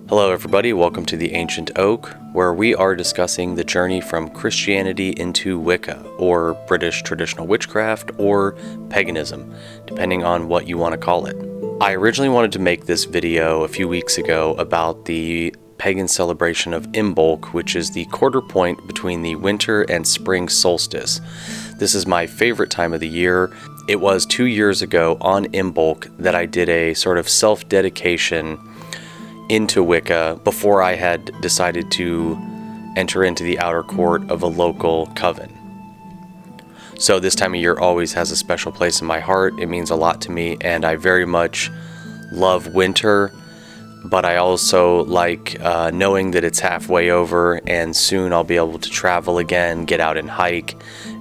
Hello everybody, welcome to the Ancient Oak, where we are discussing the journey from Christianity into Wicca, or British traditional witchcraft, or paganism, depending on what you want to call it. I originally wanted to make this video a few weeks ago about the pagan celebration of Imbolc, which is the quarter point between the winter and spring solstice. This is my favorite time of the year. It was 2 years ago on Imbolc that I did a sort of self-dedication into Wicca before I had decided to enter into the outer court of a local coven. So this time of year always has a special place in my heart. It means a lot to me, and I very much love winter, but I also like knowing that it's halfway over and soon I'll be able to travel again, get out and hike,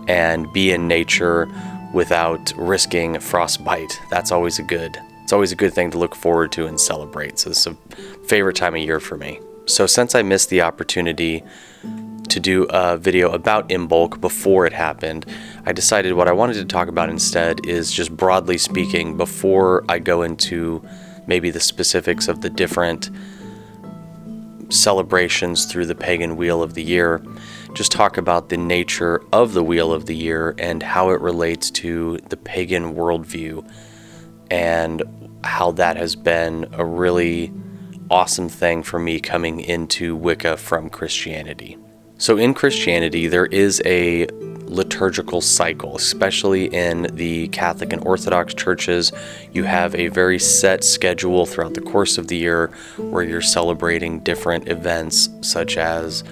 and be in nature without risking frostbite. It's always a good thing to look forward to and celebrate. So it's a favorite time of year for me. So since I missed the opportunity to do a video about Imbolc before it happened, I decided what I wanted to talk about instead is just broadly speaking, before I go into maybe the specifics of the different celebrations through the pagan wheel of the year, just talk about the nature of the wheel of the year and how it relates to the pagan worldview, and how that has been a really awesome thing for me coming into Wicca from Christianity. So in Christianity, there is a liturgical cycle, especially in the Catholic and Orthodox churches. You have a very set schedule throughout the course of the year where you're celebrating different events such as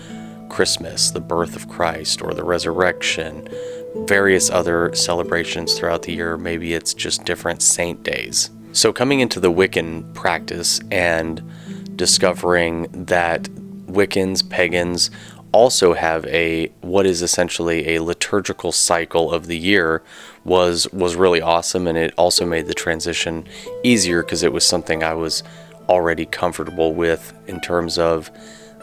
Christmas, the birth of Christ, or the resurrection, various other celebrations throughout the year. Maybe it's just different saint days. So coming into the Wiccan practice and discovering that Wiccans, pagans, also have what is essentially a liturgical cycle of the year was really awesome, and it also made the transition easier because it was something I was already comfortable with in terms of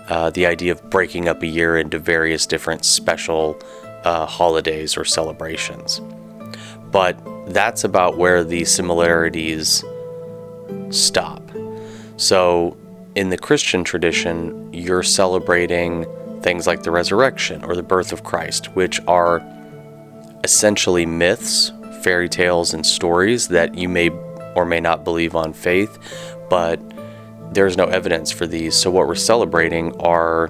the idea of breaking up a year into various different special holidays or celebrations. But that's about where the similarities stop. So in the Christian tradition, you're celebrating things like the resurrection or the birth of Christ, which are essentially myths, fairy tales, and stories that you may or may not believe on faith, but there's no evidence for these. So what we're celebrating are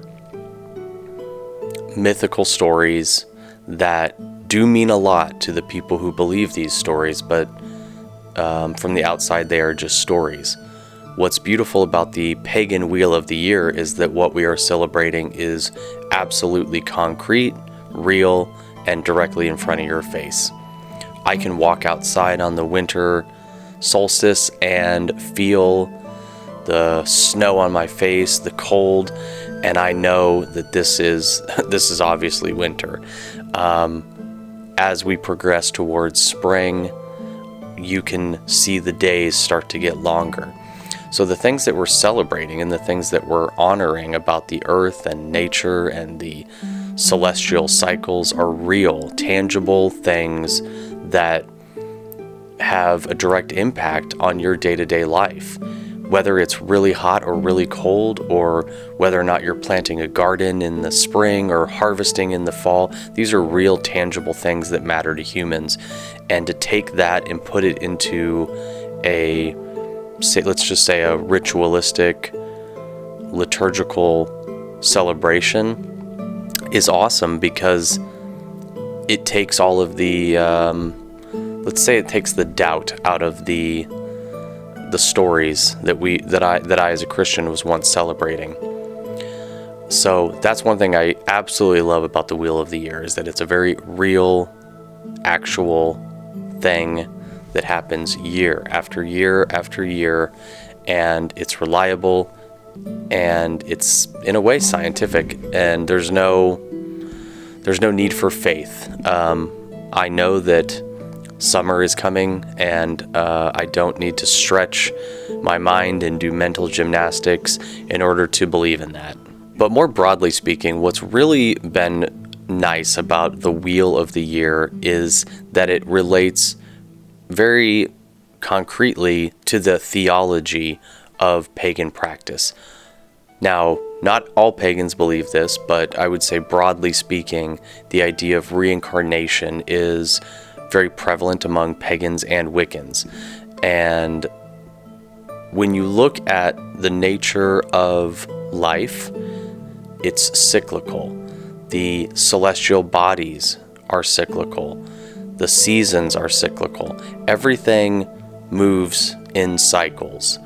mythical stories that do mean a lot to the people who believe these stories, but from the outside they are just stories. What's beautiful about the pagan wheel of the year is that what we are celebrating is absolutely concrete, real, and directly in front of your face. I can walk outside on the winter solstice and feel the snow on my face, the cold, and I know that this is obviously winter. As we progress towards spring, you can see the days start to get longer. So the things that we're celebrating and the things that we're honoring about the earth and nature and the celestial cycles are real, tangible things that have a direct impact on your day-to-day life. Whether it's really hot or really cold, or whether or not you're planting a garden in the spring or harvesting in the fall, these are real, tangible things that matter to humans. And to take that and put it into let's just say a ritualistic, liturgical celebration is awesome, because it takes all of the, let's say it takes the doubt out of the stories that I as a Christian was once celebrating. So that's one thing I absolutely love about the Wheel of the Year, is that it's a very real, actual thing that happens year after year after year, and it's reliable, and it's in a way scientific, and there's no need for faith. I know that summer is coming, and I don't need to stretch my mind and do mental gymnastics in order to believe in that. But more broadly speaking, what's really been nice about the Wheel of the Year is that it relates very concretely to the theology of pagan practice. Now, not all pagans believe this, but I would say broadly speaking, the idea of reincarnation is very prevalent among pagans and Wiccans. And when you look at the nature of life, it's cyclical. The celestial bodies are cyclical. The seasons are cyclical. Everything moves in cycles.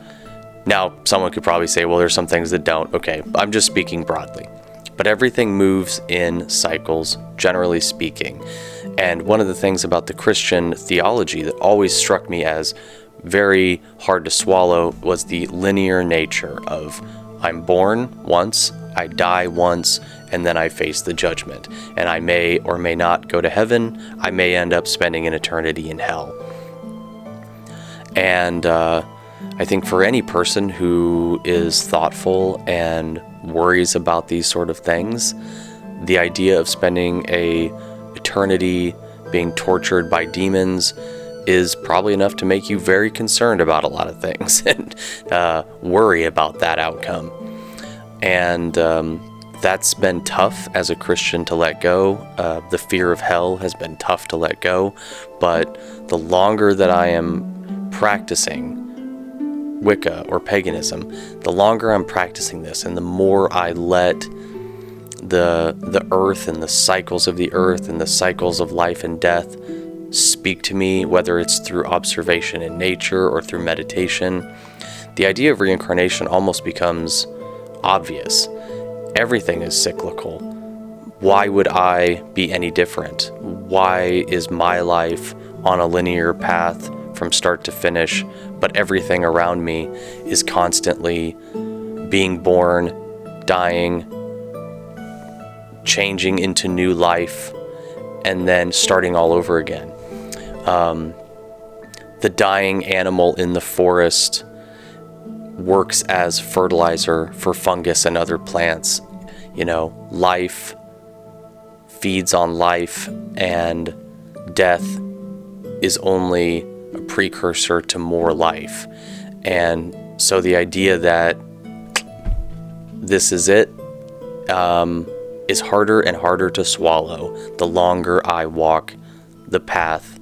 Now, someone could probably say, well, there's some things that don't. Okay, I'm just speaking broadly. But everything moves in cycles, generally speaking. And one of the things about the Christian theology that always struck me as very hard to swallow was the linear nature of I'm born once, I die once, and then I face the judgment. And I may or may not go to heaven. I may end up spending an eternity in hell. And I think for any person who is thoughtful and worries about these sort of things, the idea of spending a eternity being tortured by demons is probably enough to make you very concerned about a lot of things and worry about that outcome. And that's been tough as a Christian to let go. The fear of hell has been tough to let go. But the longer that I am practicing Wicca or paganism, the longer I'm practicing this and the more I let the earth and the cycles of the earth and the cycles of life and death speak to me, whether it's through observation in nature or through meditation, the idea of reincarnation almost becomes obvious. Everything is cyclical. Why would I be any different? Why is my life on a linear path from start to finish, but everything around me is constantly being born, dying, changing into new life, and then starting all over again? The dying animal in the forest works as fertilizer for fungus and other plants. You know, life feeds on life, and death is only a precursor to more life. And so the idea that this is it is harder and harder to swallow the longer I walk the path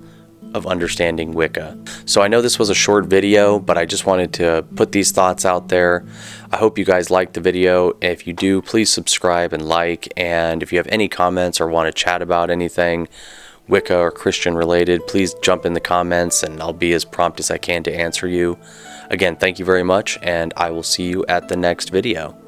of understanding Wicca. So I know this was a short video, but I just wanted to put these thoughts out there. I hope you guys liked the video. If you do, please subscribe and like. And if you have any comments or want to chat about anything Wicca or Christian related, please jump in the comments and I'll be as prompt as I can to answer you. Again, thank you very much, and I will see you at the next video.